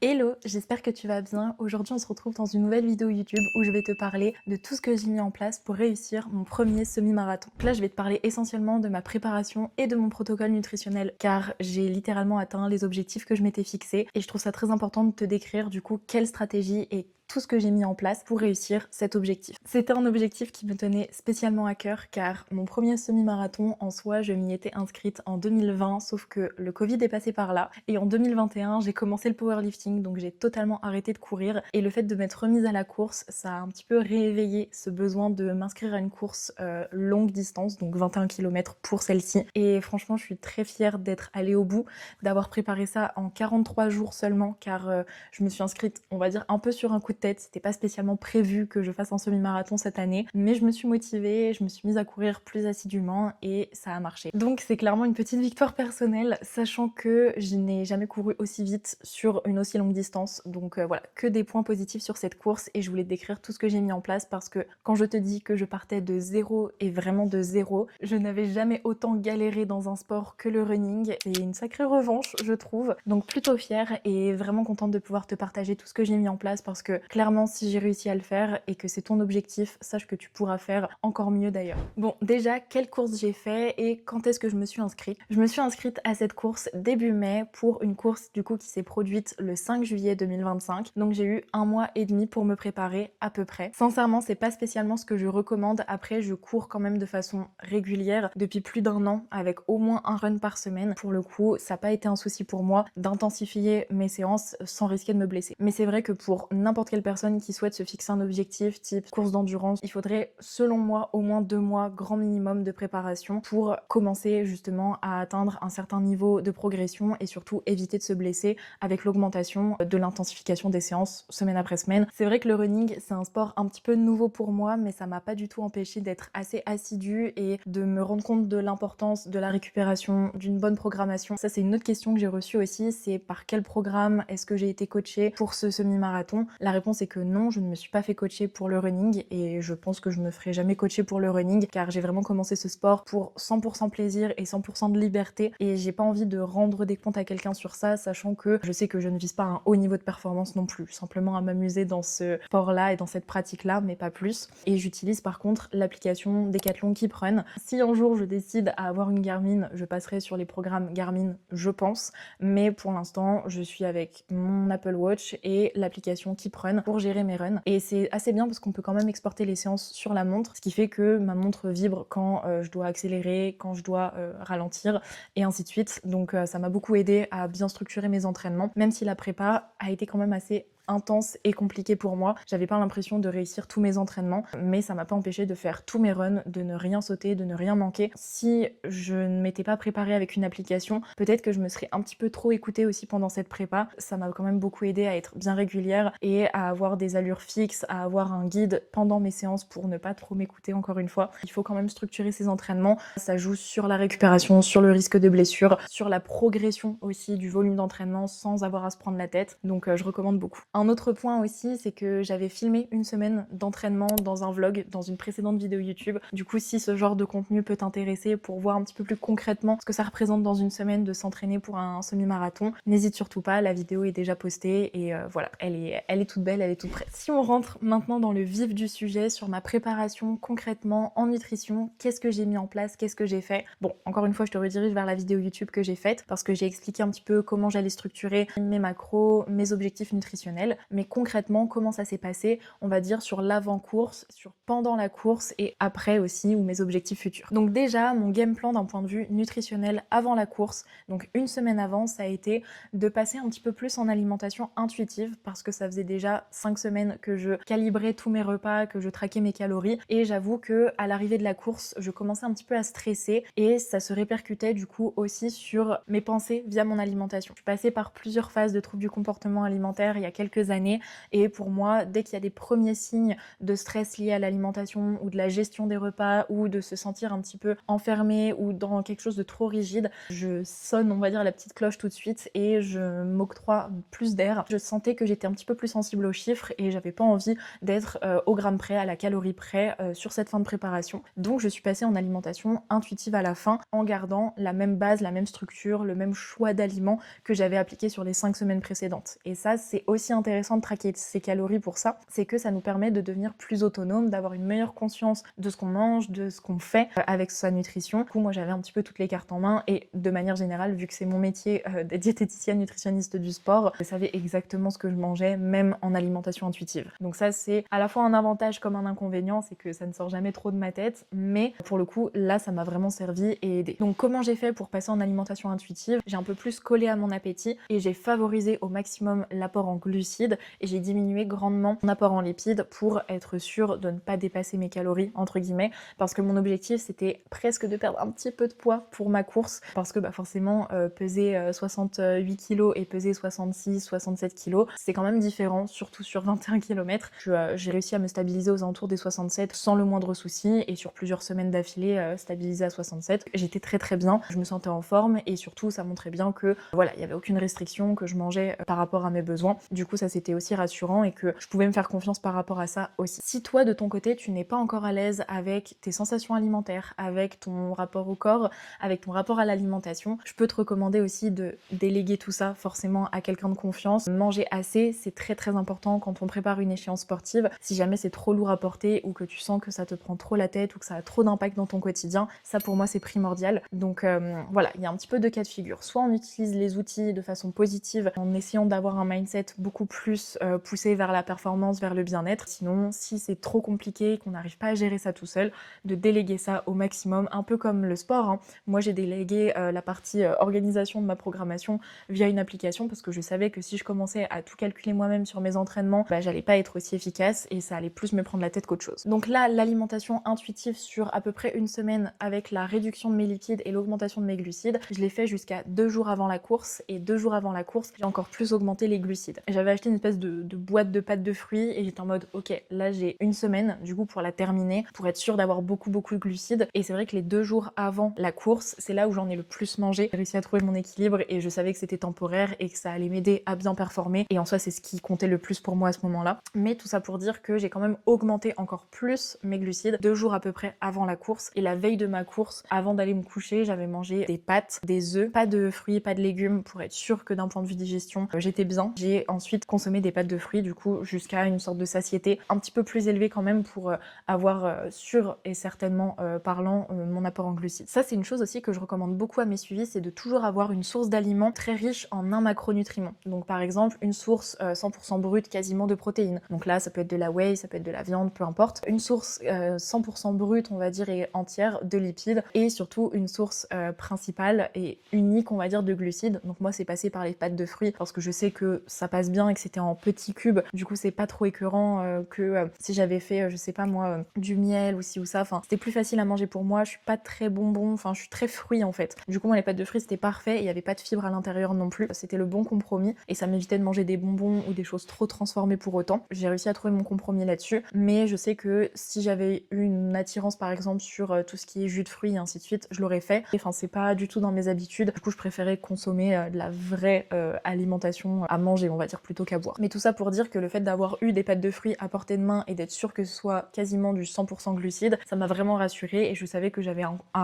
Hello, j'espère que tu vas bien. Aujourd'hui, on se retrouve dans une nouvelle vidéo YouTube où je vais te parler de tout ce que j'ai mis en place pour réussir mon premier semi-marathon. Donc là, je vais te parler essentiellement de ma préparation et de mon protocole nutritionnel car j'ai littéralement atteint les objectifs que je m'étais fixés et je trouve ça très important de te décrire du coup quelle stratégie et tout ce que j'ai mis en place pour réussir cet objectif. C'était un objectif qui me tenait spécialement à cœur car mon premier semi-marathon en soi, je m'y étais inscrite en 2020 sauf que le Covid est passé par là et en 2021, j'ai commencé le powerlifting donc j'ai totalement arrêté de courir et le fait de m'être remise à la course, ça a un petit peu réveillé ce besoin de m'inscrire à une course longue distance, donc 21 km pour celle-ci et franchement, je suis très fière d'être allée au bout, d'avoir préparé ça en 43 jours seulement car je me suis inscrite, on va dire, un peu sur un coup de tête. C'était pas spécialement prévu que je fasse un semi-marathon cette année, mais je me suis motivée, je me suis mise à courir plus assidûment et ça a marché. Donc c'est clairement une petite victoire personnelle, sachant que je n'ai jamais couru aussi vite sur une aussi longue distance. Donc voilà, que des points positifs sur cette course et je voulais te décrire tout ce que j'ai mis en place parce que quand je te dis que je partais de zéro et vraiment de zéro, je n'avais jamais autant galéré dans un sport que le running. C'est une sacrée revanche, je trouve. Donc plutôt fière et vraiment contente de pouvoir te partager tout ce que j'ai mis en place parce que clairement, si j'ai réussi à le faire et que c'est ton objectif, sache que tu pourras faire encore mieux d'ailleurs. Bon, déjà, quelle course j'ai fait et quand est-ce que je me suis inscrite? Je me suis inscrite à cette course début mai pour une course du coup qui s'est produite le 5 juillet 2025. Donc j'ai eu 1 mois et demi pour me préparer à peu près. Sincèrement, c'est pas spécialement ce que je recommande. Après, je cours quand même de façon régulière depuis plus d'un an avec au moins un run par semaine. Pour le coup, ça n'a pas été un souci pour moi d'intensifier mes séances sans risquer de me blesser. Mais c'est vrai que pour n'importe quelle personne qui souhaite se fixer un objectif type course d'endurance, il faudrait selon moi au moins 2 mois grand minimum de préparation pour commencer justement à atteindre un certain niveau de progression et surtout éviter de se blesser avec l'augmentation de l'intensification des séances semaine après semaine. C'est vrai que le running c'est un sport un petit peu nouveau pour moi mais ça m'a pas du tout empêché d'être assez assidue et de me rendre compte de l'importance de la récupération, d'une bonne programmation. Ça c'est une autre question que j'ai reçue aussi, c'est par quel programme est-ce que j'ai été coachée pour ce semi-marathon? La réponse est que non, je ne me suis pas fait coacher pour le running et je pense que je me ferai jamais coacher pour le running car j'ai vraiment commencé ce sport pour 100% plaisir et 100% de liberté et j'ai pas envie de rendre des comptes à quelqu'un sur ça, sachant que je sais que je ne vise pas un haut niveau de performance non plus, simplement à m'amuser dans ce sport-là et dans cette pratique-là, mais pas plus. Et j'utilise par contre l'application Decathlon Keep Run. Si un jour je décide à avoir une Garmin, je passerai sur les programmes Garmin, je pense, mais pour l'instant, je suis avec mon Apple Watch et l'application Keep Run pour gérer mes runs. Et c'est assez bien parce qu'on peut quand même exporter les séances sur la montre, ce qui fait que ma montre vibre quand je dois accélérer, quand je dois ralentir et ainsi de suite. Donc ça m'a beaucoup aidé à bien structurer mes entraînements, même si la prépa a été quand même assez intense et compliqué pour moi. J'avais pas l'impression de réussir tous mes entraînements, mais ça m'a pas empêché de faire tous mes runs, de ne rien sauter, de ne rien manquer. Si je ne m'étais pas préparée avec une application, peut-être que je me serais un petit peu trop écoutée aussi pendant cette prépa. Ça m'a quand même beaucoup aidé à être bien régulière et à avoir des allures fixes, à avoir un guide pendant mes séances pour ne pas trop m'écouter encore une fois. Il faut quand même structurer ses entraînements. Ça joue sur la récupération, sur le risque de blessure, sur la progression aussi du volume d'entraînement sans avoir à se prendre la tête. Donc je recommande beaucoup. Un autre point aussi, c'est que j'avais filmé une semaine d'entraînement dans un vlog, dans une précédente vidéo YouTube. Du coup, si ce genre de contenu peut t'intéresser pour voir un petit peu plus concrètement ce que ça représente dans une semaine de s'entraîner pour un semi-marathon, n'hésite surtout pas, la vidéo est déjà postée et voilà, elle est toute belle, elle est toute prête. Si on rentre maintenant dans le vif du sujet, sur ma préparation concrètement en nutrition, qu'est-ce que j'ai mis en place, qu'est-ce que j'ai fait? Bon, encore une fois, je te redirige vers la vidéo YouTube que j'ai faite parce que j'ai expliqué un petit peu comment j'allais structurer mes macros, mes objectifs nutritionnels. Mais concrètement, comment ça s'est passé, on va dire sur l'avant-course, sur pendant la course et après aussi, ou mes objectifs futurs. Donc déjà, mon game plan d'un point de vue nutritionnel avant la course, donc une semaine avant, ça a été de passer un petit peu plus en alimentation intuitive parce que ça faisait déjà 5 semaines que je calibrais tous mes repas, que je traquais mes calories et j'avoue que à l'arrivée de la course, je commençais un petit peu à stresser et ça se répercutait du coup aussi sur mes pensées via mon alimentation. Je suis passée par plusieurs phases de troubles du comportement alimentaire il y a quelques quelques années et pour moi, dès qu'il y a des premiers signes de stress liés à l'alimentation ou de la gestion des repas ou de se sentir un petit peu enfermé ou dans quelque chose de trop rigide, je sonne, on va dire, la petite cloche tout de suite et je m'octroie plus d'air. Je sentais que j'étais un petit peu plus sensible aux chiffres et j'avais pas envie d'être au gramme près, à la calorie près sur cette fin de préparation. Donc je suis passée en alimentation intuitive à la fin en gardant la même base, la même structure, le même choix d'aliments que j'avais appliqué sur les 5 semaines précédentes. Et ça, c'est aussi intéressant de traquer ses calories pour ça, c'est que ça nous permet de devenir plus autonome, d'avoir une meilleure conscience de ce qu'on mange, de ce qu'on fait avec sa nutrition. Du coup, moi j'avais un petit peu toutes les cartes en main et de manière générale, vu que c'est mon métier de diététicienne nutritionniste du sport, je savais exactement ce que je mangeais, même en alimentation intuitive. Donc ça, c'est à la fois un avantage comme un inconvénient, c'est que ça ne sort jamais trop de ma tête, mais pour le coup, là, ça m'a vraiment servi et aidé. Donc comment j'ai fait pour passer en alimentation intuitive? J'ai un peu plus collé à mon appétit et j'ai favorisé au maximum l'apport en glucides et j'ai diminué grandement mon apport en lipides pour être sûre de ne pas dépasser mes calories, entre guillemets, parce que mon objectif, c'était presque de perdre un petit peu de poids pour ma course, parce que forcément, peser 68 kg et peser 66, 67 kg, c'est quand même différent, surtout sur 21 km. J'ai réussi à me stabiliser aux alentours des 67 sans le moindre souci et sur plusieurs semaines d'affilée, stabilisée à 67. J'étais très très bien, je me sentais en forme et surtout ça montrait bien que voilà, il n'y avait aucune restriction, que je mangeais par rapport à mes besoins. Du coup, ça c'était aussi rassurant et que je pouvais me faire confiance par rapport à ça aussi. Si toi de ton côté tu n'es pas encore à l'aise avec tes sensations alimentaires, avec ton rapport au corps, avec ton rapport à l'alimentation, je peux te recommander aussi de déléguer tout ça forcément à quelqu'un de confiance. Manger assez, c'est très très important quand on prépare une échéance sportive. Si jamais c'est trop lourd à porter ou que tu sens que ça te prend trop la tête ou que ça a trop d'impact dans ton quotidien, ça pour moi c'est primordial. Donc voilà, il y a un petit peu de cas de figure. Soit on utilise les outils de façon positive en essayant d'avoir un mindset beaucoup plus poussé vers la performance, vers le bien-être. Sinon, si c'est trop compliqué, qu'on n'arrive pas à gérer ça tout seul, de déléguer ça au maximum, un peu comme le sport, hein. Moi j'ai délégué la partie organisation de ma programmation via une application parce que je savais que si je commençais à tout calculer moi-même sur mes entraînements, j'allais pas être aussi efficace et ça allait plus me prendre la tête qu'autre chose. Donc là, l'alimentation intuitive sur à peu près une semaine avec la réduction de mes lipides et l'augmentation de mes glucides, je l'ai fait jusqu'à 2 jours avant la course et 2 jours avant la course, j'ai encore plus augmenté les glucides. J'avais acheté une espèce de boîte de pâtes de fruits et j'étais en mode ok, là j'ai une semaine du coup pour la terminer, pour être sûre d'avoir beaucoup de glucides et c'est vrai que les 2 jours avant la course, c'est là où j'en ai le plus mangé. J'ai réussi à trouver mon équilibre et je savais que c'était temporaire et que ça allait m'aider à bien performer et en soi c'est ce qui comptait le plus pour moi à ce moment-là. Mais tout ça pour dire que j'ai quand même augmenté encore plus mes glucides 2 jours à peu près avant la course et la veille de ma course, avant d'aller me coucher, j'avais mangé des pâtes, des œufs, pas de fruits, pas de légumes pour être sûre que d'un point de vue digestion, j'étais bien. J'ai ensuite consommé des pâtes de fruits du coup jusqu'à une sorte de satiété un petit peu plus élevée quand même pour avoir sûr et certainement parlant mon apport en glucides. Ça c'est une chose aussi que je recommande beaucoup à mes suivis, c'est de toujours avoir une source d'aliments très riche en un macronutriment. Donc par exemple une source 100% brute quasiment de protéines. Donc là ça peut être de la whey, ça peut être de la viande, peu importe. Une source 100% brute on va dire et entière de lipides et surtout une source principale et unique on va dire de glucides. Donc moi c'est passé par les pâtes de fruits parce que je sais que ça passe bien et que c'était en petits cubes. Du coup c'est pas trop écœurant que si j'avais fait je sais pas moi du miel ou ci ou ça. Enfin c'était plus facile à manger pour moi. Je suis pas très bonbon, enfin je suis très fruit en fait. Du coup moi les pâtes de fruits c'était parfait, il y avait pas de fibres à l'intérieur non plus. C'était le bon compromis et ça m'évitait de manger des bonbons ou des choses trop transformées pour autant. J'ai réussi à trouver mon compromis là-dessus, mais je sais que si j'avais eu une attirance par exemple sur tout ce qui est jus de fruits et ainsi de suite, je l'aurais fait. Enfin c'est pas du tout dans mes habitudes. Du coup je préférais consommer de la vraie alimentation à manger on va dire plutôt qu'à boire. Mais tout ça pour dire que le fait d'avoir eu des pâtes de fruits à portée de main et d'être sûr que ce soit quasiment du 100% glucides, ça m'a vraiment rassurée et je savais que j'avais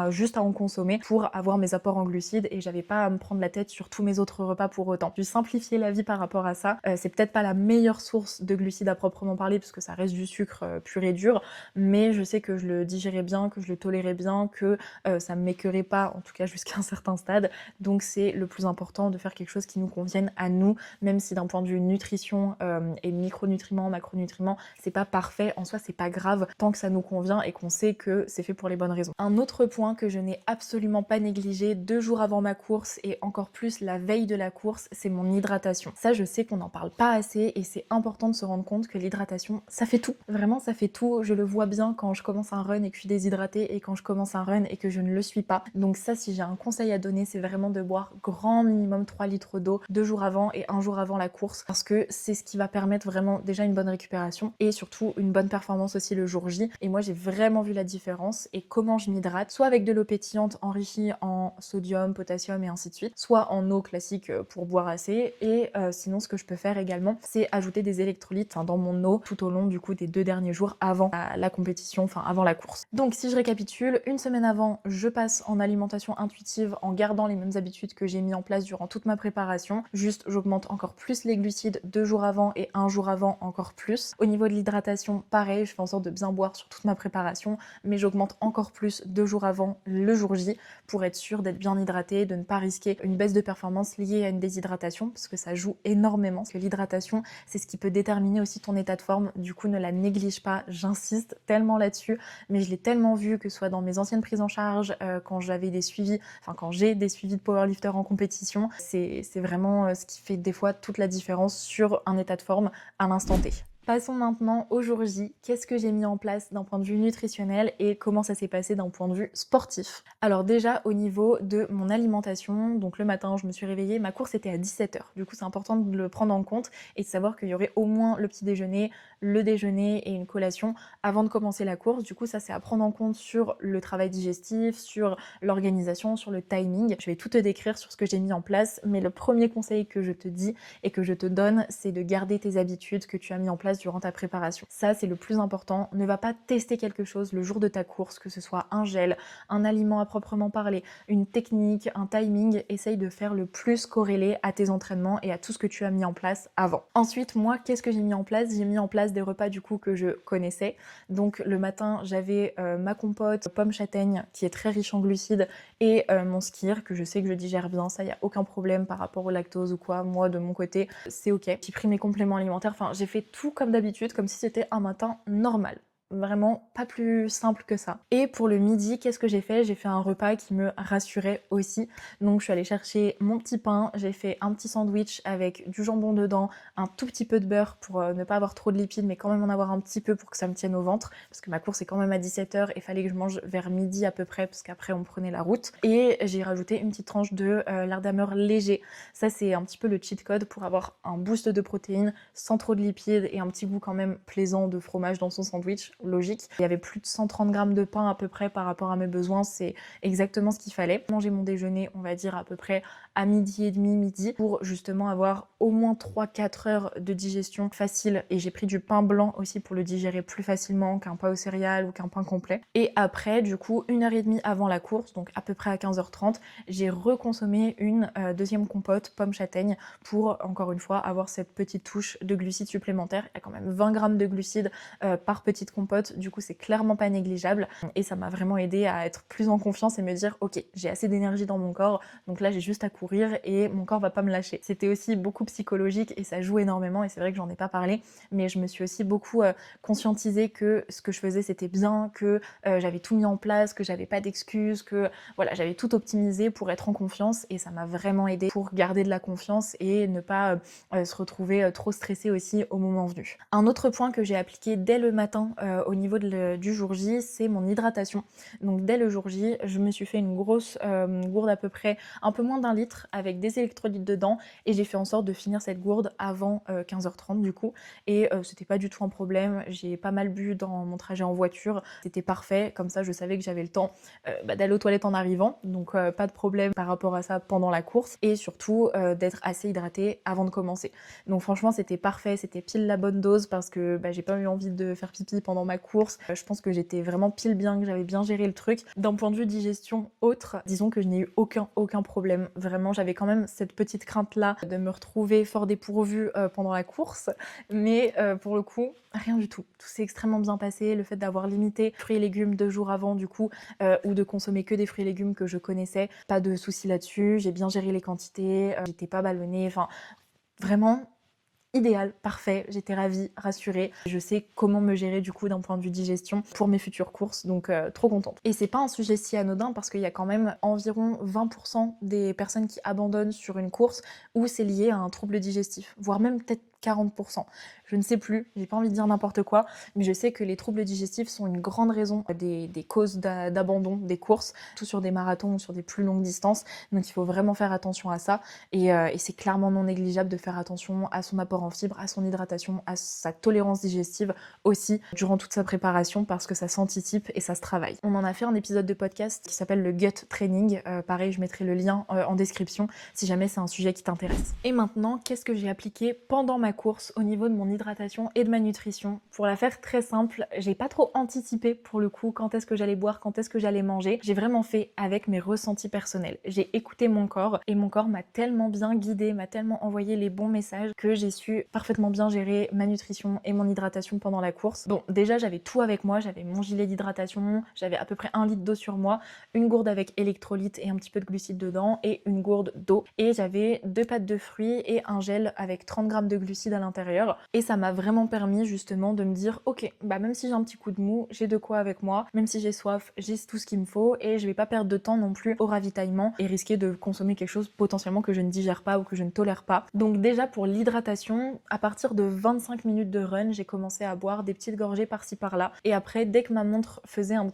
juste à en consommer pour avoir mes apports en glucides et j'avais pas à me prendre la tête sur tous mes autres repas pour autant. J'ai simplifié la vie par rapport à ça. C'est peut-être pas la meilleure source de glucides à proprement parler parce que ça reste du sucre pur et dur, mais je sais que je le digérais bien, que je le tolérais bien, que ça me m'écœurait pas, en tout cas jusqu'à un certain stade. Donc c'est le plus important de faire quelque chose qui nous convienne à nous, même si d'un point de vue nutrition et micronutriments, macronutriments, c'est pas parfait, en soi c'est pas grave tant que ça nous convient et qu'on sait que c'est fait pour les bonnes raisons. Un autre point que je n'ai absolument pas négligé 2 jours avant ma course et encore plus la veille de la course, c'est mon hydratation. Ça je sais qu'on n'en parle pas assez et c'est important de se rendre compte que l'hydratation ça fait tout. Vraiment ça fait tout, je le vois bien quand je commence un run et que je suis déshydratée et quand je commence un run et que je ne le suis pas. Donc ça si j'ai un conseil à donner c'est vraiment de boire grand minimum 3 litres d'eau 2 jours avant et 1 jour avant la course parce parce que c'est ce qui va permettre vraiment déjà une bonne récupération et surtout une bonne performance aussi le jour J. Et moi j'ai vraiment vu la différence et comment je m'hydrate, soit avec de l'eau pétillante enrichie en sodium, potassium et ainsi de suite, soit en eau classique pour boire assez. Et sinon ce que je peux faire également, c'est ajouter des électrolytes dans mon eau tout au long du coup des 2 derniers jours avant la compétition, enfin avant la course. Donc si je récapitule, une semaine avant, je passe en alimentation intuitive en gardant les mêmes habitudes que j'ai mis en place durant toute ma préparation. Juste j'augmente encore plus les glucides 2 jours avant et 1 jour avant encore plus. Au niveau de l'hydratation, pareil, je fais en sorte de bien boire sur toute ma préparation, mais j'augmente encore plus 2 jours avant le jour J pour être sûre d'être bien hydratée, de ne pas risquer une baisse de performance liée à une déshydratation, parce que ça joue énormément, parce que l'hydratation, c'est ce qui peut déterminer aussi ton état de forme. Du coup, ne la néglige pas, j'insiste tellement là-dessus, mais je l'ai tellement vu, que ce soit dans mes anciennes prises en charge, quand j'avais des suivis, enfin quand j'ai des suivis de powerlifter en compétition, c'est vraiment ce qui fait des fois toute la différence sur un état de forme à l'instant T. Passons maintenant au jour J. Qu'est-ce que j'ai mis en place d'un point de vue nutritionnel et comment ça s'est passé d'un point de vue sportif? Alors déjà au niveau de mon alimentation, donc le matin je me suis réveillée, ma course était à 17h. Du coup c'est important de le prendre en compte et de savoir qu'il y aurait au moins le petit déjeuner, le déjeuner et une collation avant de commencer la course. Du coup ça c'est à prendre en compte sur le travail digestif, sur l'organisation, sur le timing. Je vais tout te décrire sur ce que j'ai mis en place, mais le premier conseil que je te dis et que je te donne, c'est de garder tes habitudes que tu as mis en place durant ta préparation. Ça, c'est le plus important. Ne va pas tester quelque chose le jour de ta course, que ce soit un gel, un aliment à proprement parler, une technique, un timing. Essaye de faire le plus corrélé à tes entraînements et à tout ce que tu as mis en place avant. Ensuite, moi, qu'est-ce que j'ai mis en place? J'ai mis en place des repas du coup que je connaissais. Donc le matin, j'avais ma compote pomme châtaigne qui est très riche en glucides et mon skyr que je sais que je digère bien. Ça, il n'y a aucun problème par rapport au lactose ou quoi. Moi, de mon côté, c'est ok. J'ai pris mes compléments alimentaires. Enfin, j'ai fait tout comme d'habitude, comme si c'était un matin normal. Vraiment pas plus simple que ça. Et pour le midi, qu'est-ce que j'ai fait? J'ai fait un repas qui me rassurait aussi. Donc je suis allée chercher mon petit pain, j'ai fait un petit sandwich avec du jambon dedans, un tout petit peu de beurre pour ne pas avoir trop de lipides mais quand même en avoir un petit peu pour que ça me tienne au ventre, parce que ma course est quand même à 17h et fallait que je mange vers midi à peu près, parce qu'après on prenait la route. Et j'ai rajouté une petite tranche de lard d'ameur léger. Ça c'est un petit peu le cheat code pour avoir un boost de protéines sans trop de lipides et un petit goût quand même plaisant de fromage dans son sandwich. Logique. Il y avait plus de 130 grammes de pain à peu près par rapport à mes besoins, c'est exactement ce qu'il fallait. Manger mon déjeuner, on va dire à peu près à midi et demi, midi, pour justement avoir au moins 3-4 heures de digestion facile. Et j'ai pris du pain blanc aussi pour le digérer plus facilement qu'un pain aux céréales ou qu'un pain complet. Et après, du coup, 1h30 avant la course, donc à peu près à 15h30, j'ai reconsommé une deuxième compote pomme châtaigne pour, encore une fois, avoir cette petite touche de glucides supplémentaires. Il y a quand même 20 grammes de glucides par petite compote. Du coup c'est clairement pas négligeable et ça m'a vraiment aidé à être plus en confiance et me dire ok, j'ai assez d'énergie dans mon corps, donc là j'ai juste à courir et mon corps va pas me lâcher. C'était aussi beaucoup psychologique et ça joue énormément, et c'est vrai que j'en ai pas parlé, mais je me suis aussi beaucoup conscientisée que ce que je faisais c'était bien, que j'avais tout mis en place, que j'avais pas d'excuses, que voilà, j'avais tout optimisé pour être en confiance, et ça m'a vraiment aidé pour garder de la confiance et ne pas se retrouver trop stressée aussi au moment venu. Un autre point que j'ai appliqué dès le matin au niveau du jour J, c'est mon hydratation. Donc dès le jour J, je me suis fait une grosse gourde à peu près un peu moins d'1 litre avec des électrolytes dedans, et j'ai fait en sorte de finir cette gourde avant 15h30 du coup, et c'était pas du tout un problème. J'ai pas mal bu dans mon trajet en voiture, c'était parfait, comme ça je savais que j'avais le temps d'aller aux toilettes en arrivant, donc pas de problème par rapport à ça pendant la course, et surtout d'être assez hydratée avant de commencer. Donc franchement c'était parfait, c'était pile la bonne dose, parce que j'ai pas eu envie de faire pipi pendant ma course. Je pense que j'étais vraiment pile bien, que j'avais bien géré le truc. D'un point de vue digestion autre, disons que je n'ai eu aucun problème. Vraiment, j'avais quand même cette petite crainte là de me retrouver fort dépourvue pendant la course, mais pour le coup, rien du tout. Tout s'est extrêmement bien passé. Le fait d'avoir limité fruits et légumes 2 jours avant du coup, ou de consommer que des fruits et légumes que je connaissais, pas de soucis là-dessus. J'ai bien géré les quantités, j'étais pas ballonnée, enfin vraiment idéal, parfait, j'étais ravie, rassurée. Je sais comment me gérer du coup d'un point de vue digestion pour mes futures courses, donc trop contente. Et c'est pas un sujet si anodin, parce qu'il y a quand même environ 20% des personnes qui abandonnent sur une course où c'est lié à un trouble digestif, voire même peut-être 40%. Je ne sais plus, j'ai pas envie de dire n'importe quoi, mais je sais que les troubles digestifs sont une grande raison des causes d'abandon des courses, tout sur des marathons ou sur des plus longues distances. Donc il faut vraiment faire attention à ça. Et c'est clairement non négligeable de faire attention à son apport en fibres, à son hydratation, à sa tolérance digestive aussi durant toute sa préparation parce que ça s'anticipe et ça se travaille. On en a fait un épisode de podcast qui s'appelle le Gut Training. Pareil, je mettrai le lien en description si jamais c'est un sujet qui t'intéresse. Et maintenant, qu'est-ce que j'ai appliqué pendant ma course au niveau de mon hydratation et de ma nutrition? Pour la faire très simple, j'ai pas trop anticipé pour le coup quand est-ce que j'allais boire, quand est-ce que j'allais manger. J'ai vraiment fait avec mes ressentis personnels. J'ai écouté mon corps et mon corps m'a tellement bien guidée, m'a tellement envoyé les bons messages que j'ai su parfaitement bien gérer ma nutrition et mon hydratation pendant la course. Bon, déjà j'avais tout avec moi, j'avais mon gilet d'hydratation, j'avais à peu près 1 litre d'eau sur moi, une gourde avec électrolytes et un petit peu de glucides dedans et une gourde d'eau. Et j'avais 2 pâtes de fruits et un gel avec 30 grammes de glucides à l'intérieur. Et ça m'a vraiment permis justement de me dire ok, bah même si j'ai un petit coup de mou, j'ai de quoi avec moi, même si j'ai soif, j'ai tout ce qu'il me faut et je vais pas perdre de temps non plus au ravitaillement et risquer de consommer quelque chose potentiellement que je ne digère pas ou que je ne tolère pas. Donc déjà pour l'hydratation, à partir de 25 minutes de run, j'ai commencé à boire des petites gorgées par-ci par-là et après dès que ma montre faisait une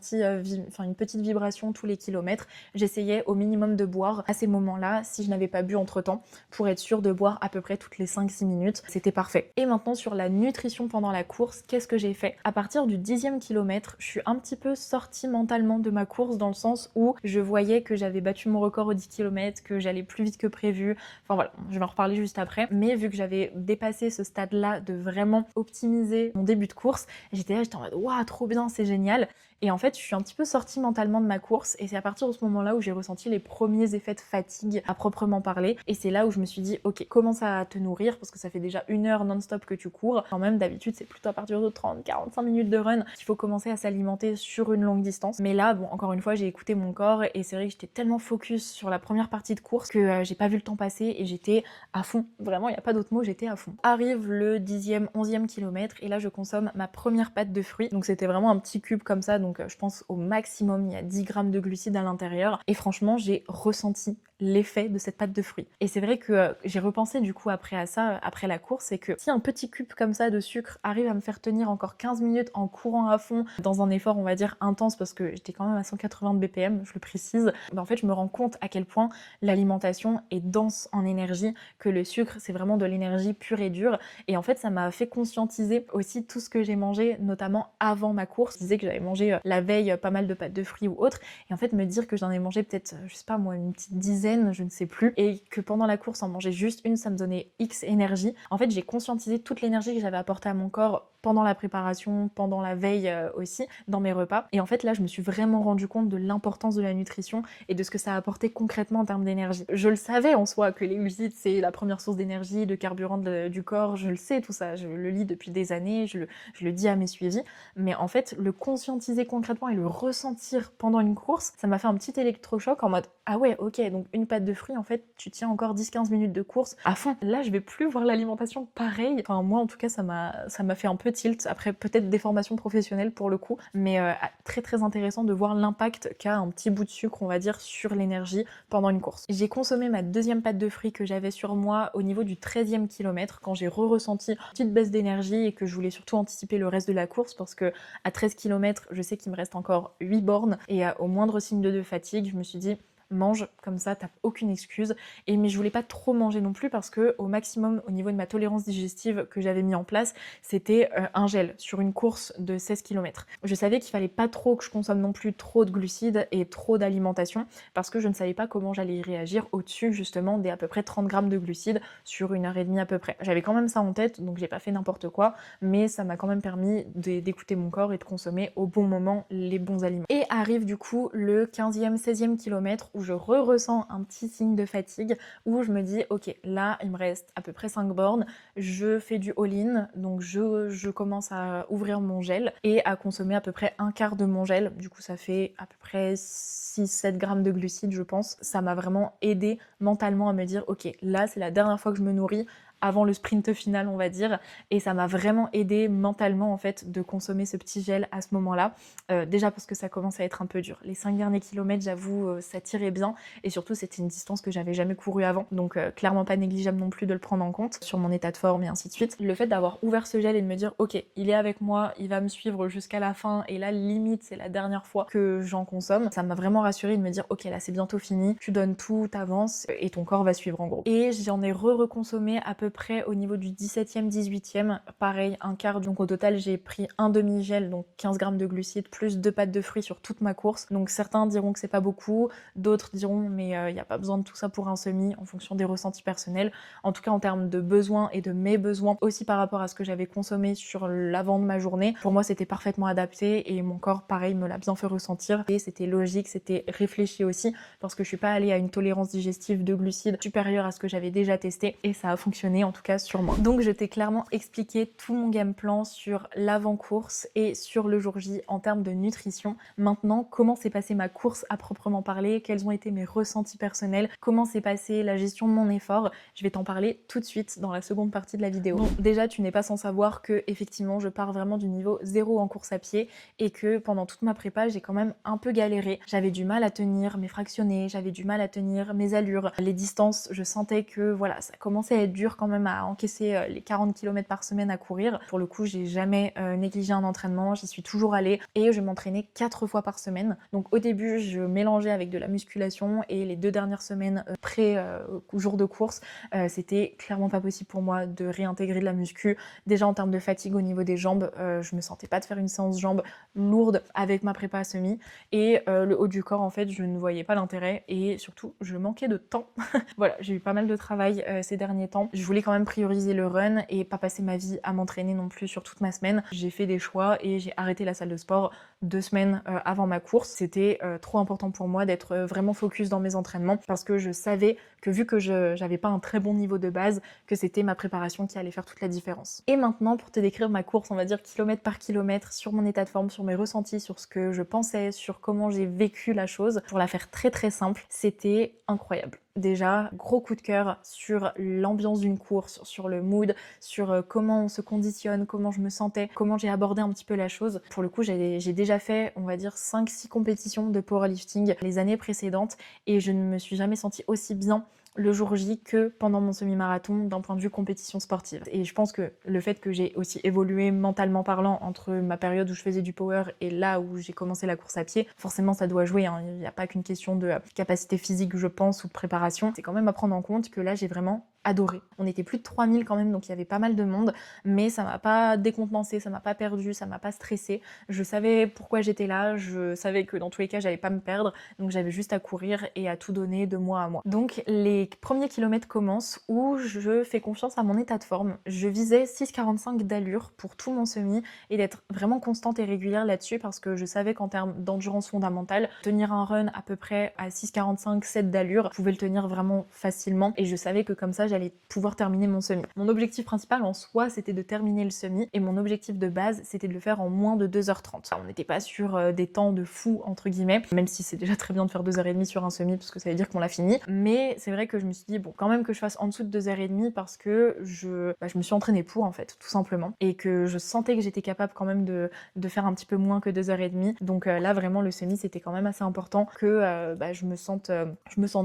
petite vibration tous les kilomètres, j'essayais au minimum de boire à ces moments-là si je n'avais pas bu entre temps pour être sûre de boire à peu près toutes les 5-6 minutes. C'était parfait. Et maintenant sur la nutrition pendant la course, qu'est-ce que j'ai fait? À partir du 10e kilomètre, je suis un petit peu sortie mentalement de ma course dans le sens où je voyais que j'avais battu mon record aux 10 km, que j'allais plus vite que prévu. Enfin voilà, je vais en reparler juste après. Mais vu que j'avais dépassé ce stade-là de vraiment optimiser mon début de course, j'étais en mode waouh, trop bien, c'est génial. Et en fait, je suis un petit peu sortie mentalement de ma course et c'est à partir de ce moment-là où j'ai ressenti les premiers effets de fatigue à proprement parler. Et c'est là où je me suis dit, ok, commence à te nourrir parce que ça fait déjà 1 heure non-stop que tu cours. Quand même, d'habitude, c'est plutôt à partir de 30-45 minutes de run qu'il faut commencer à s'alimenter sur une longue distance. Mais là, bon, encore une fois, j'ai écouté mon corps et c'est vrai que j'étais tellement focus sur la première partie de course que j'ai pas vu le temps passer et j'étais à fond. Vraiment, il n'y a pas d'autre mot, j'étais à fond. Arrive le 10e, 11e kilomètre et là, je consomme ma première pâte de fruits. Donc c'était vraiment un petit cube comme ça, donc je pense au maximum, il y a 10 grammes de glucides à l'intérieur. Et franchement, j'ai ressenti l'effet de cette pâte de fruits. Et c'est vrai que j'ai repensé du coup après à ça, après la course, c'est que si un petit cube comme ça de sucre arrive à me faire tenir encore 15 minutes en courant à fond, dans un effort on va dire intense, parce que j'étais quand même à 180 de BPM, je le précise, bah en fait je me rends compte à quel point l'alimentation est dense en énergie, que le sucre c'est vraiment de l'énergie pure et dure. Et en fait ça m'a fait conscientiser aussi tout ce que j'ai mangé, notamment avant ma course. Je disais que j'avais mangé la veille pas mal de pâtes de fruits ou autre, et en fait me dire que j'en ai mangé peut-être, je sais pas moi, une petite dizaine, je ne sais plus, et que pendant la course en manger juste une, ça me donnait X énergie. En fait, j'ai conscientisé toute l'énergie que j'avais apportée à mon corps pendant la préparation, pendant la veille aussi, dans mes repas. Et en fait, là, je me suis vraiment rendu compte de l'importance de la nutrition et de ce que ça a apporté concrètement en termes d'énergie. Je le savais en soi, que les glucides, c'est la première source d'énergie, de carburant du corps, je le sais tout ça, je le lis depuis des années, je le dis à mes suivis, mais en fait, le conscientiser concrètement et le ressentir pendant une course, ça m'a fait un petit électrochoc en mode ah ouais, ok, donc une pâte de fruits, en fait, tu tiens encore 10-15 minutes de course à fond. Là, je vais plus voir l'alimentation pareil. Enfin, moi, en tout cas, ça m'a fait un peu tilt. Après, peut-être des formations professionnelles pour le coup, mais très très intéressant de voir l'impact qu'a un petit bout de sucre, on va dire, sur l'énergie pendant une course. J'ai consommé ma deuxième pâte de fruits que j'avais sur moi au niveau du 13e kilomètre, quand j'ai ressenti une petite baisse d'énergie et que je voulais surtout anticiper le reste de la course, parce que à 13 km, je sais qu'il me reste encore 8 bornes, et au moindre signe de fatigue, je me suis dit mange, comme ça t'as aucune excuse. Mais je voulais pas trop manger non plus parce que au maximum au niveau de ma tolérance digestive que j'avais mis en place, c'était un gel sur une course de 16 km. Je savais qu'il fallait pas trop que je consomme non plus trop de glucides et trop d'alimentation parce que je ne savais pas comment j'allais y réagir au-dessus justement des à peu près 30 grammes de glucides sur 1 heure et demie à peu près. J'avais quand même ça en tête, donc j'ai pas fait n'importe quoi, mais ça m'a quand même permis d'écouter mon corps et de consommer au bon moment les bons aliments. Et arrive du coup le 15e, 16e kilomètre où je ressens un petit signe de fatigue, où je me dis ok, là il me reste à peu près 5 bornes, je fais du all-in, donc je commence à ouvrir mon gel et à consommer à peu près un quart de mon gel. Du coup ça fait à peu près 6-7 grammes de glucides je pense. Ça m'a vraiment aidé mentalement à me dire ok, là c'est la dernière fois que je me nourris avant le sprint final, on va dire, et ça m'a vraiment aidé mentalement en fait de consommer ce petit gel à ce moment-là. Déjà parce que ça commence à être un peu dur. Les 5 derniers kilomètres, j'avoue, ça tirait bien, et surtout c'était une distance que j'avais jamais couru avant, donc clairement pas négligeable non plus de le prendre en compte sur mon état de forme et ainsi de suite. Le fait d'avoir ouvert ce gel et de me dire ok, il est avec moi, il va me suivre jusqu'à la fin, et là limite c'est la dernière fois que j'en consomme, ça m'a vraiment rassurée de me dire ok, là c'est bientôt fini, tu donnes tout, t'avances et ton corps va suivre en gros. Et j'en ai reconsommé à peu près au niveau du 17e, 18e, pareil, un quart, donc au total j'ai pris un demi-gel, donc 15 grammes de glucides plus 2 pâtes de fruits sur toute ma course. Donc certains diront que c'est pas beaucoup, d'autres diront mais il n'y a pas besoin de tout ça pour un semi, en fonction des ressentis personnels. En tout cas en termes de besoins et de mes besoins, aussi par rapport à ce que j'avais consommé sur l'avant de ma journée, pour moi c'était parfaitement adapté et mon corps pareil me l'a bien fait ressentir, et c'était logique, c'était réfléchi aussi, parce que je suis pas allée à une tolérance digestive de glucides supérieure à ce que j'avais déjà testé, et ça a fonctionné en tout cas sur moi. Donc je t'ai clairement expliqué tout mon game plan sur l'avant-course et sur le jour J en termes de nutrition. Maintenant, comment s'est passée ma course à proprement parler, quels ont été mes ressentis personnels, comment s'est passée la gestion de mon effort, je vais t'en parler tout de suite dans la seconde partie de la vidéo. Bon, déjà tu n'es pas sans savoir que effectivement je pars vraiment du niveau 0 en course à pied, et que pendant toute ma prépa j'ai quand même un peu galéré. J'avais du mal à tenir mes fractionnés, j'avais du mal à tenir mes allures, les distances, je sentais que voilà, ça commençait à être dur quand même à encaisser les 40 km par semaine à courir. Pour le coup, j'ai jamais négligé un entraînement, j'y suis toujours allée, et je m'entraînais 4 fois par semaine. Donc au début, je mélangeais avec de la musculation, et les 2 dernières semaines pré jour de course, c'était clairement pas possible pour moi de réintégrer de la muscu. Déjà en termes de fatigue au niveau des jambes, je me sentais pas de faire une séance jambes lourde avec ma prépa à semi, et le haut du corps en fait je ne voyais pas l'intérêt, et surtout je manquais de temps. Voilà, j'ai eu pas mal de travail ces derniers temps. Je voulais quand même prioriser le run et pas passer ma vie à m'entraîner non plus sur toute ma semaine. J'ai fait des choix et j'ai arrêté la salle de sport 2 semaines avant ma course. C'était trop important pour moi d'être vraiment focus dans mes entraînements, parce que je savais que vu que j'avais pas un très bon niveau de base, que c'était ma préparation qui allait faire toute la différence. Et maintenant, pour te décrire ma course, on va dire kilomètre par kilomètre, sur mon état de forme, sur mes ressentis, sur ce que je pensais, sur comment j'ai vécu la chose, pour la faire très très simple, c'était incroyable. Déjà, gros coup de cœur sur l'ambiance d'une course, sur le mood, sur comment on se conditionne, comment je me sentais, comment j'ai abordé un petit peu la chose. Pour le coup, j'ai déjà fait, on va dire, 5-6 compétitions de powerlifting les années précédentes, et je ne me suis jamais sentie aussi bien le jour J que pendant mon semi-marathon d'un point de vue compétition sportive. Et je pense que le fait que j'ai aussi évolué mentalement parlant entre ma période où je faisais du power et là où j'ai commencé la course à pied, forcément ça doit jouer, hein. Il n'y a pas qu'une question de capacité physique, je pense, ou de préparation. C'est quand même à prendre en compte que là j'ai vraiment adoré. On était plus de 3000 quand même, donc il y avait pas mal de monde, mais ça m'a pas décontenancé, ça m'a pas perdu, ça m'a pas stressé. Je savais pourquoi j'étais là, je savais que dans tous les cas j'allais pas me perdre, donc j'avais juste à courir et à tout donner de moi à moi. Donc les premiers kilomètres commencent où je fais confiance à mon état de forme. Je visais 6,45 d'allure pour tout mon semi, et d'être vraiment constante et régulière là-dessus, parce que je savais qu'en termes d'endurance fondamentale, tenir un run à peu près à 6,45, 7 d'allure, je pouvais le tenir vraiment facilement, et je savais que comme ça j'allais pouvoir terminer mon semi. Mon objectif principal en soi c'était de terminer le semi, et mon objectif de base c'était de le faire en moins de 2h30. Alors, on n'était pas sur des temps de fou entre guillemets, même si c'est déjà très bien de faire 2h30 sur un semi parce que ça veut dire qu'on l'a fini, mais c'est vrai que je me suis dit bon, quand même que je fasse en dessous de 2h30, parce que je me suis entraînée pour en fait, tout simplement, et que je sentais que j'étais capable quand même de faire un petit peu moins que 2h30. Donc là vraiment le semi c'était quand même assez important que je me sente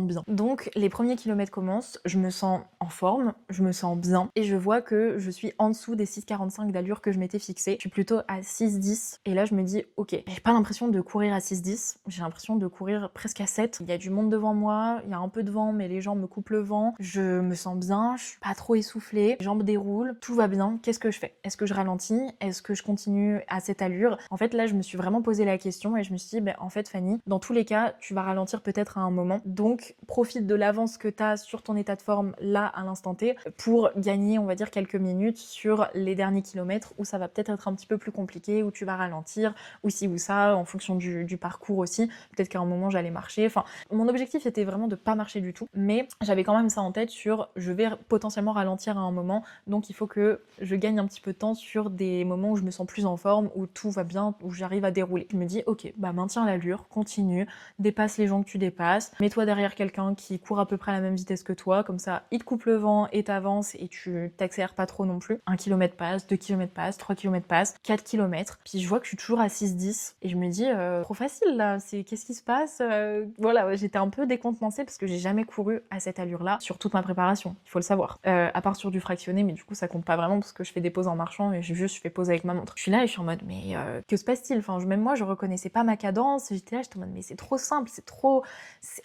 bien. Donc les premiers kilomètres commencent, je me sens en forme, je me sens bien, et je vois que je suis en dessous des 6,45 d'allure que je m'étais fixée. Je suis plutôt à 6,10, et là je me dis ok, j'ai pas l'impression de courir à 6,10, j'ai l'impression de courir presque à 7. Il y a du monde devant moi, il y a un peu de vent mais les jambes me coupent le vent, je me sens bien, je suis pas trop essoufflée, les jambes déroulent, tout va bien. Qu'est-ce que je fais? Est-ce que je ralentis? Est-ce que je continue à cette allure? En fait là je me suis vraiment posé la question, et je me suis dit en fait Fanny, dans tous les cas tu vas ralentir peut-être à un moment, donc profite de l'avance que tu as sur ton état de forme là à l'instant T pour gagner on va dire quelques minutes sur les derniers kilomètres où ça va peut-être être un petit peu plus compliqué, où tu vas ralentir, ou ci ou ça en fonction du parcours aussi, peut-être qu'à un moment j'allais marcher. Enfin, mon objectif était vraiment de pas marcher du tout, mais j'avais quand même ça en tête sur je vais potentiellement ralentir à un moment, donc il faut que je gagne un petit peu de temps sur des moments où je me sens plus en forme, où tout va bien, où j'arrive à dérouler. Je me dis ok, maintiens l'allure, continue, dépasse les gens que tu dépasses, mets-toi derrière quelqu'un qui court à peu près à la même vitesse que toi, comme ça il te coupe souffles le vent et t'avances et tu t'accélères pas trop non plus. 1 km passe, 2 km passe, 3 km passe, 4 km. Puis je vois que je suis toujours à 6-10 et je me dis trop facile là, qu'est-ce qui se passe. Voilà, ouais, j'étais un peu décontenancée parce que j'ai jamais couru à cette allure-là sur toute ma préparation, il faut le savoir. À part sur du fractionné, mais du coup ça compte pas vraiment parce que je fais des pauses en marchant et je fais pause avec ma montre. Je suis là et je suis en mode mais que se passe-t-il? Enfin, même moi je reconnaissais pas ma cadence, j'étais en mode mais c'est trop simple, c'est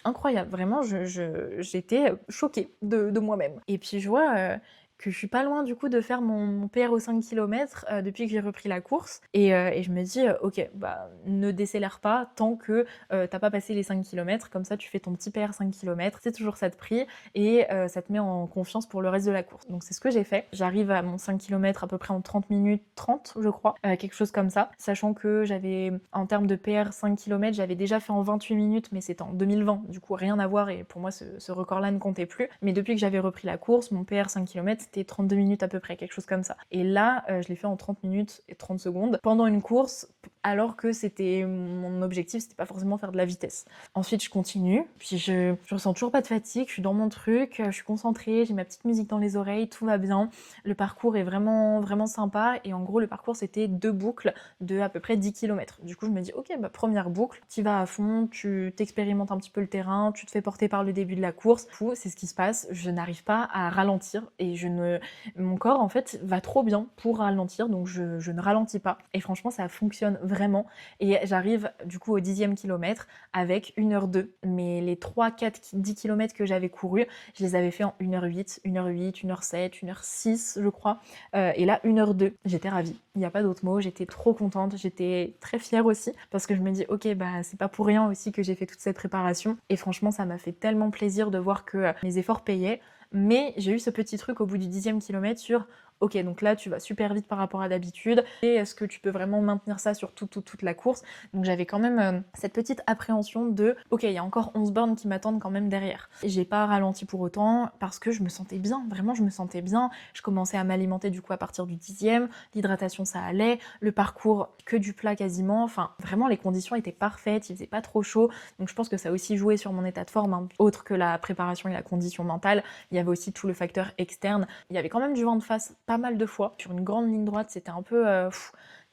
incroyable, vraiment j'étais choquée de moi-même. Et puis je vois que je suis pas loin du coup de faire mon PR aux 5 km depuis que j'ai repris la course et je me dis ok, bah ne décélère pas tant que t'as pas passé les 5 km, comme ça tu fais ton petit PR 5 km, c'est toujours ça de prix et ça te met en confiance pour le reste de la course. Donc c'est ce que j'ai fait, j'arrive à mon 5 km à peu près en 30 minutes 30 je crois, quelque chose comme ça, sachant que j'avais en termes de PR 5 km j'avais déjà fait en 28 minutes mais c'était en 2020, du coup rien à voir et pour moi ce record là ne comptait plus, mais depuis que j'avais repris la course, mon PR 5 km c'était 32 minutes à peu près, quelque chose comme ça. Et là, je l'ai fait en 30 minutes et 30 secondes pendant une course, alors que c'était mon objectif, c'était pas forcément faire de la vitesse. Ensuite, je continue, puis je ressens toujours pas de fatigue, je suis dans mon truc, je suis concentrée, j'ai ma petite musique dans les oreilles, tout va bien. Le parcours est vraiment, vraiment sympa, et en gros, le parcours, c'était 2 boucles de à peu près 10 km. Du coup, je me dis, ok, bah, première boucle, tu vas à fond, tu t'expérimentes un petit peu le terrain, tu te fais porter par le début de la course. C'est ce qui se passe, je n'arrive pas à ralentir, et mon corps en fait va trop bien pour ralentir, donc je ne ralentis pas et franchement ça fonctionne vraiment et j'arrive du coup au 10e kilomètre avec 1h02, mais les 3-4-10 km que j'avais couru je les avais fait en 1h08, 1h08, 1h07, 1h06 je crois, et là 1h02, j'étais ravie, il n'y a pas d'autre mot, j'étais trop contente, j'étais très fière aussi parce que je me dis ok bah c'est pas pour rien aussi que j'ai fait toute cette préparation et franchement ça m'a fait tellement plaisir de voir que mes efforts payaient. Mais j'ai eu ce petit truc au bout du 10e kilomètre sur ok, donc là tu vas super vite par rapport à d'habitude, et est-ce que tu peux vraiment maintenir ça sur toute la course? Donc j'avais quand même cette petite appréhension de ok, il y a encore 11 bornes qui m'attendent quand même derrière. Et j'ai pas ralenti pour autant parce que je me sentais bien, vraiment je me sentais bien. Je commençais à m'alimenter du coup à partir du 10e, l'hydratation ça allait, le parcours que du plat quasiment, enfin vraiment les conditions étaient parfaites, il faisait pas trop chaud, donc je pense que ça a aussi joué sur mon état de forme, hein. Autre que la préparation et la condition mentale, il y avait aussi tout le facteur externe. Il y avait quand même du vent de face pas mal de fois. Sur une grande ligne droite, c'était un peu...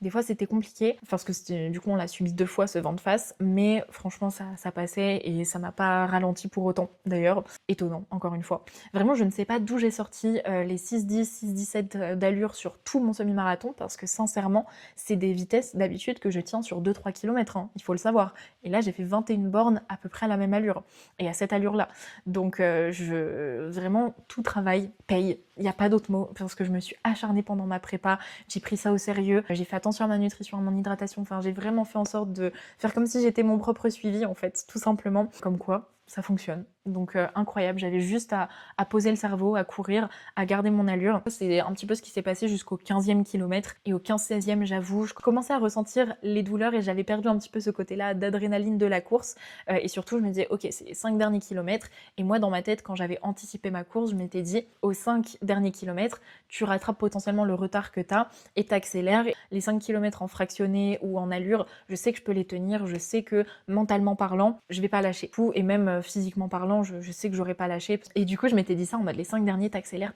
des fois c'était compliqué, parce que du coup on l'a subi 2 fois ce vent de face, mais franchement ça passait et ça m'a pas ralenti pour autant. D'ailleurs, étonnant, encore une fois. Vraiment je ne sais pas d'où j'ai sorti les 6-10, 6-17 d'allure sur tout mon semi-marathon, parce que sincèrement c'est des vitesses d'habitude que je tiens sur 2-3 km, hein, il faut le savoir. Et là j'ai fait 21 bornes à peu près à la même allure, et à cette allure là. Donc vraiment tout travail paye, il n'y a pas d'autre mot, parce que je me suis acharnée pendant ma prépa, j'ai pris ça au sérieux, j'ai fait attention à ma nutrition, à mon hydratation, enfin j'ai vraiment fait en sorte de faire comme si j'étais mon propre suivi en fait, tout simplement. Comme quoi, ça fonctionne. Donc incroyable, j'avais juste à poser le cerveau, à courir, à garder mon allure. C'est un petit peu ce qui s'est passé jusqu'au 15e kilomètre, et au 15-16e j'avoue, je commençais à ressentir les douleurs et j'avais perdu un petit peu ce côté-là d'adrénaline de la course, et surtout je me disais ok c'est les 5 derniers kilomètres, et moi dans ma tête quand j'avais anticipé ma course je m'étais dit aux 5 derniers kilomètres tu rattrapes potentiellement le retard que t'as et t'accélères. Les 5 km en fractionné ou en allure, je sais que je peux les tenir, je sais que mentalement parlant je vais pas lâcher, et même physiquement parlant je sais que j'aurais pas lâché. Et du coup je m'étais dit ça en mode les 5 derniers t'accélères,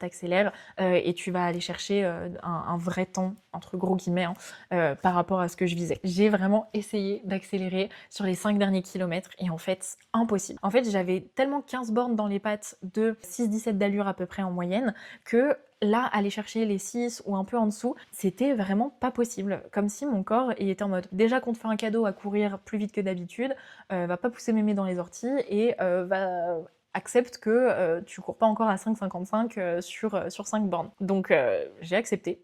et tu vas aller chercher un vrai temps entre gros guillemets, hein, par rapport à ce que je visais. J'ai vraiment essayé d'accélérer sur les 5 derniers kilomètres et en fait impossible. En fait j'avais tellement 15 bornes dans les pattes de 6-17 d'allure à peu près en moyenne que là, aller chercher les 6 ou un peu en dessous, c'était vraiment pas possible. Comme si mon corps il était en mode déjà qu'on te fait un cadeau à courir plus vite que d'habitude, va pas pousser mémé dans les orties et accepte que tu cours pas encore à 5,55 sur 5 bornes. Donc j'ai accepté.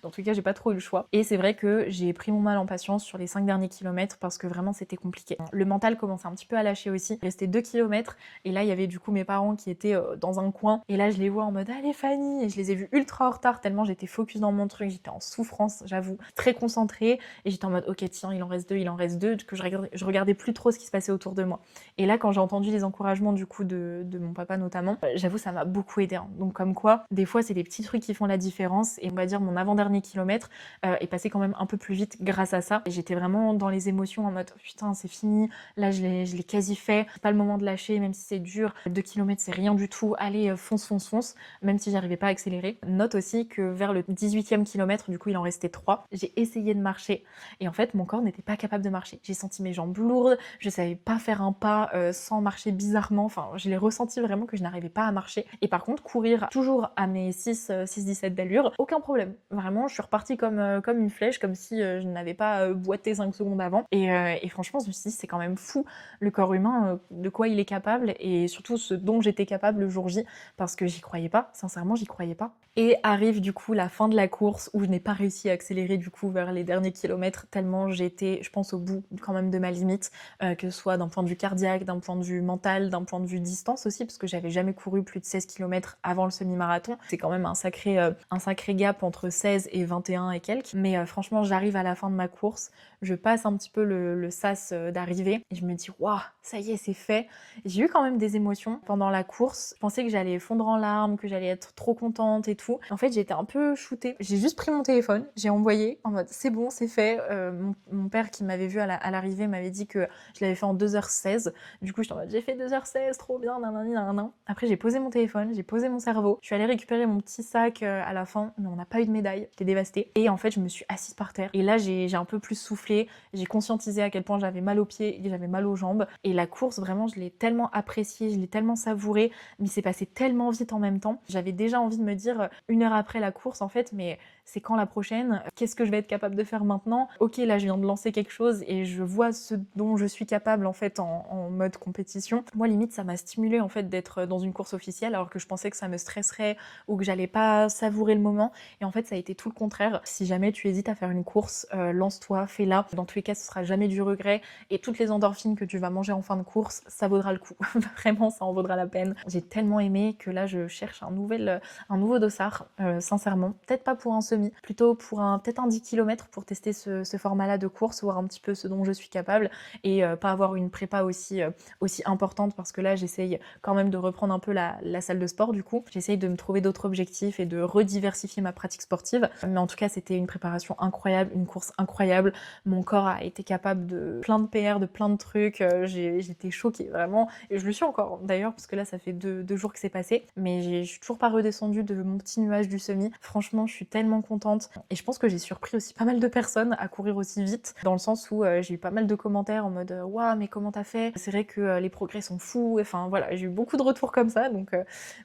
Dans tous les cas, j'ai pas trop eu le choix. Et c'est vrai que j'ai pris mon mal en patience sur les 5 derniers kilomètres parce que vraiment c'était compliqué. Le mental commençait un petit peu à lâcher aussi. Il restait 2 kilomètres et là il y avait du coup mes parents qui étaient dans un coin. Et là je les vois en mode allez Fanny, et je les ai vus ultra en retard tellement j'étais focus dans mon truc, j'étais en souffrance, j'avoue, très concentrée et j'étais en mode ok tiens il en reste deux, que je regardais plus trop ce qui se passait autour de moi. Et là quand j'ai entendu les encouragements du coup de de mon papa notamment. J'avoue, ça m'a beaucoup aidé, hein. Donc comme quoi, des fois, c'est des petits trucs qui font la différence. Et on va dire mon avant-dernier kilomètre est passé quand même un peu plus vite grâce à ça. J'étais vraiment dans les émotions en mode putain, c'est fini, là je l'ai quasi fait, c'est pas le moment de lâcher, même si c'est dur. 2 km, c'est rien du tout. Allez, fonce, fonce, fonce, même si j'arrivais pas à accélérer. Note aussi que vers le 18e kilomètre, du coup, il en restait 3, j'ai essayé de marcher et en fait, mon corps n'était pas capable de marcher. J'ai senti mes jambes lourdes, je savais pas faire un pas sans marcher bizarrement. Enfin, je l'ai ressenti vraiment que je n'arrivais pas à marcher. Et par contre, courir toujours à mes 6,17 d'allure, aucun problème. Vraiment, je suis repartie comme une flèche, comme si je n'avais pas boité 5 secondes avant. Et franchement, je me suis dit, c'est quand même fou le corps humain, de quoi il est capable et surtout ce dont j'étais capable le jour J, parce que j'y croyais pas, sincèrement, j'y croyais pas. Et arrive du coup la fin de la course où je n'ai pas réussi à accélérer du coup vers les derniers kilomètres tellement j'étais, je pense, au bout quand même de ma limite, que ce soit d'un point de vue cardiaque, d'un point de vue mental, d'un point de vue distance aussi, parce que j'avais jamais couru plus de 16 km avant le semi-marathon. C'est quand même un sacré gap entre 16 et 21 et quelques. Mais franchement, j'arrive à la fin de ma course, je passe un petit peu le sas d'arrivée et je me dis waouh, ça y est, c'est fait. J'ai eu quand même des émotions pendant la course. Je pensais que j'allais fondre en larmes, que j'allais être trop contente et tout. En fait, j'étais un peu shootée. J'ai juste pris mon téléphone, j'ai envoyé en mode c'est bon, c'est fait. Mon père qui m'avait vu à l'arrivée m'avait dit que je l'avais fait en 2h16. Du coup, j'étais en mode j'ai fait 2h16, trop bien, nanani, nanana. Après, j'ai posé mon téléphone, j'ai posé mon cerveau. Je suis allée récupérer mon petit sac à la fin, mais on n'a pas eu de médaille. J'étais dévastée. Et en fait, je me suis assise par terre. Et là, j'ai un peu plus soufflé. J'ai conscientisé à quel point j'avais mal aux pieds et j'avais mal aux jambes. Et la course, vraiment, je l'ai tellement appréciée, je l'ai tellement savourée, mais c'est passé tellement vite en même temps. J'avais déjà envie de me dire, 1 heure après la course, en fait, mais c'est quand la prochaine? Qu'est-ce que je vais être capable de faire maintenant? Ok, là, je viens de lancer quelque chose et je vois ce dont je suis capable, en fait, en mode compétition. Moi, limite, ça m'a stimulée, en fait, d'être dans une course officielle, alors que je pensais que ça me stresserait ou que j'allais pas savourer le moment. Et en fait, ça a été tout le contraire. Si jamais tu hésites à faire une course, lance-toi, fais-la. Dans tous les cas, ce sera jamais du regret. Et toutes les endorphines que tu vas manger en fin de course, ça vaudra le coup. Vraiment, ça en vaudra la peine. J'ai tellement aimé que là, je cherche un nouveau dossard, sincèrement. Peut-être pas pour un semi, plutôt pour peut-être un 10 km pour tester ce format-là de course, voir un petit peu ce dont je suis capable et pas avoir une prépa aussi importante, parce que là, j'essaye quand même de reprendre un peu la salle de sport du coup. J'essaye de me trouver d'autres objectifs et de rediversifier ma pratique sportive. Mais en tout cas, c'était une préparation incroyable, une course incroyable. Mon corps a été capable de plein de PR, de plein de trucs. J'étais choquée, vraiment. Et je le suis encore, d'ailleurs, parce que là, ça fait deux jours que c'est passé. Mais je suis toujours pas redescendue de mon petit nuage du semi. Franchement, je suis tellement contente. Et je pense que j'ai surpris aussi pas mal de personnes à courir aussi vite, dans le sens où j'ai eu pas mal de commentaires en mode waouh, mais comment t'as fait? C'est vrai que les progrès sont fous. Enfin voilà, j'ai eu beaucoup de retours comme ça. Donc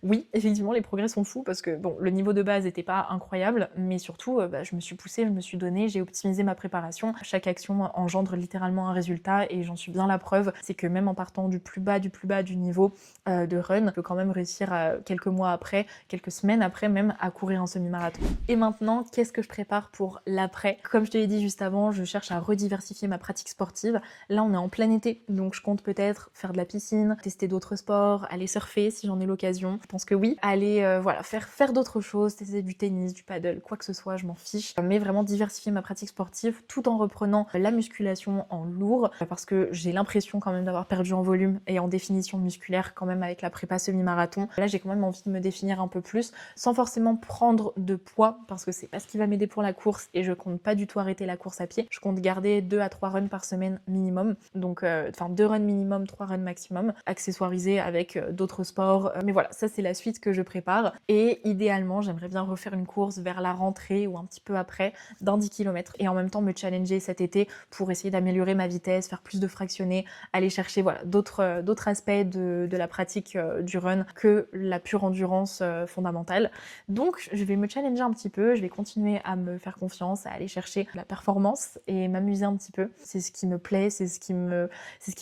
oui, effectivement, les progrès sont fous parce que bon, le niveau de base était pas incroyable, mais surtout, je me suis poussée, je me suis donnée, j'ai optimisé ma préparation. Chaque action engendre littéralement un résultat et j'en suis bien la preuve. C'est que même en partant du plus bas du niveau de run, je peux quand même réussir quelques mois après, quelques semaines après même, à courir un semi-marathon. Et maintenant, qu'est-ce que je prépare pour l'après? Comme je te l'ai dit juste avant, je cherche à rediversifier ma pratique sportive. Là, on est en plein été, donc je compte peut-être faire de la piscine, tester d'autres sports, aller surfer si j'en ai l'occasion. Je pense que oui. Aller faire d'autres choses, tester du tennis, du paddle, quoi que ce soit, je m'en fiche. Mais vraiment diversifier ma pratique sportive tout en reprenant la musculation en lourd, parce que j'ai l'impression quand même d'avoir perdu en volume et en définition musculaire quand même avec la prépa semi-marathon. Là, j'ai quand même envie de me définir un peu plus, sans forcément prendre de poids, parce que c'est pas ce qui va m'aider pour la course et je compte pas du tout arrêter la course à pied. Je compte garder 2 à 3 runs par semaine minimum, donc 2 runs minimum, 3 runs maximum, accessoirisés avec d'autres sports. Mais voilà, ça c'est la suite que je prépare. Et idéalement, j'aimerais bien refaire une course vers la rentrée ou un petit peu après d'un 10 km et en même temps me challenger cet été pour essayer d'améliorer ma vitesse, faire plus de fractionnés, aller chercher d'autres aspects de la pratique du run que la pure endurance fondamentale. Donc je vais me challenger un petit peu, je vais continuer à me faire confiance, à aller chercher la performance et m'amuser un petit peu. C'est ce qui me plaît, c'est ce qui me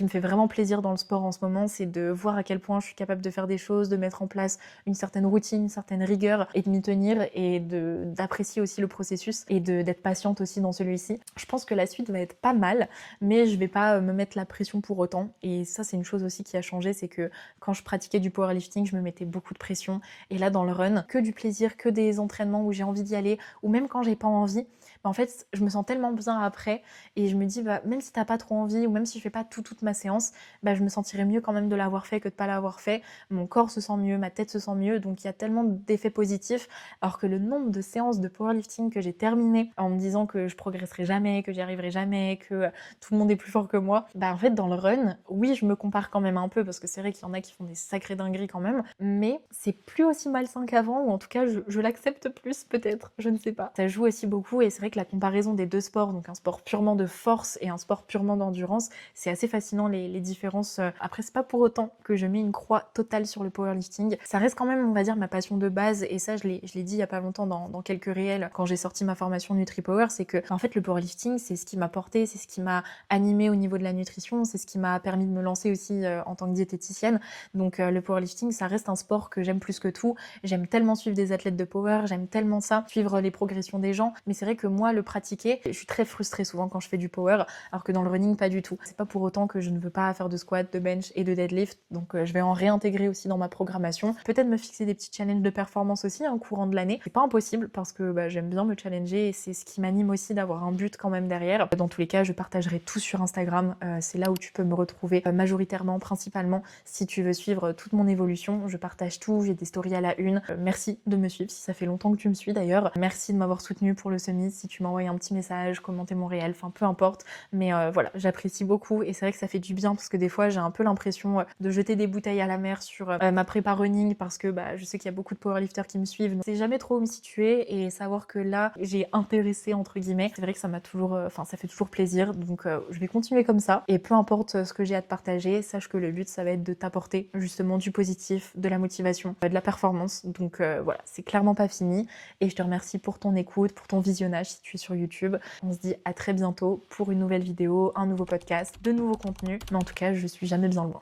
fait vraiment plaisir dans le sport en ce moment, c'est de voir à quel point je suis capable de faire des choses, de mettre en place une certaine routine, une certaine rigueur et de m'y tenir et d'apprécier aussi le processus et d'être patiente aussi dans celui-ci. Je pense que la suite va être pas mal, mais je vais pas me mettre la pression pour autant. Et ça, c'est une chose aussi qui a changé, c'est que quand je pratiquais du powerlifting, je me mettais beaucoup de pression. Et là, dans le run, que du plaisir, que des entraînements où j'ai envie d'y aller, ou même quand j'ai pas envie, en fait, je me sens tellement bien après et je me dis, même si t'as pas trop envie ou même si je fais pas toute ma séance, je me sentirais mieux quand même de l'avoir fait que de pas l'avoir fait. Mon corps se sent mieux, ma tête se sent mieux, donc il y a tellement d'effets positifs. Alors que le nombre de séances de powerlifting que j'ai terminées en me disant que je progresserai jamais, que j'y arriverai jamais, que tout le monde est plus fort que moi, en fait, dans le run, oui, je me compare quand même un peu parce que c'est vrai qu'il y en a qui font des sacrées dingueries quand même, mais c'est plus aussi malsain qu'avant, ou en tout cas, je l'accepte plus peut-être, je ne sais pas. Ça joue aussi beaucoup et c'est vrai que la comparaison des deux sports, donc un sport purement de force et un sport purement d'endurance, c'est assez fascinant les différences. Après, c'est pas pour autant que je mets une croix totale sur le powerlifting. Ça reste quand même, on va dire, ma passion de base, et ça, je l'ai dit il y a pas longtemps dans quelques réels quand j'ai sorti ma formation NutriPower, c'est que en fait, le powerlifting, c'est ce qui m'a porté, c'est ce qui m'a animée au niveau de la nutrition, c'est ce qui m'a permis de me lancer aussi en tant que diététicienne. Donc le powerlifting, ça reste un sport que j'aime plus que tout. J'aime tellement suivre des athlètes de power, j'aime tellement ça, suivre les progressions des gens, mais c'est vrai que moi, le pratiquer, je suis très frustrée souvent quand je fais du power, alors que dans le running, pas du tout. C'est pas pour autant que je ne veux pas faire de squat, de bench et de deadlift, donc je vais en réintégrer aussi dans ma programmation. Peut-être me fixer des petits challenges de performance aussi au courant de l'année. C'est pas impossible parce que j'aime bien me challenger et c'est ce qui m'anime aussi d'avoir un but quand même derrière. Dans tous les cas, je partagerai tout sur Instagram. C'est là où tu peux me retrouver majoritairement, principalement, si tu veux suivre toute mon évolution. Je partage tout, j'ai des stories à la une. Merci de me suivre si ça fait longtemps que tu me suis d'ailleurs. Merci de m'avoir soutenu pour le summit, si tu m'as envoyé un petit message, commenté mon réel, enfin peu importe. Mais voilà, j'apprécie beaucoup et c'est vrai que ça fait du bien parce que des fois j'ai un peu l'impression de jeter des bouteilles à la mer sur ma prépa running parce que je sais qu'il y a beaucoup de powerlifters qui me suivent. C'est jamais trop où me situer et savoir que là j'ai intéressé entre guillemets, c'est vrai que ça m'a toujours, ça fait toujours plaisir. Donc je vais continuer comme ça et peu importe ce que j'ai à te partager, sache que le but ça va être de t'apporter justement du positif, de la motivation, de la performance. Donc voilà, c'est clairement pas fini et je te remercie pour ton écoute, pour ton visionnage si tu es sur YouTube. On se dit à très bientôt pour une nouvelle vidéo, un nouveau podcast, de nouveaux contenus. Mais en tout cas, je suis jamais bien loin.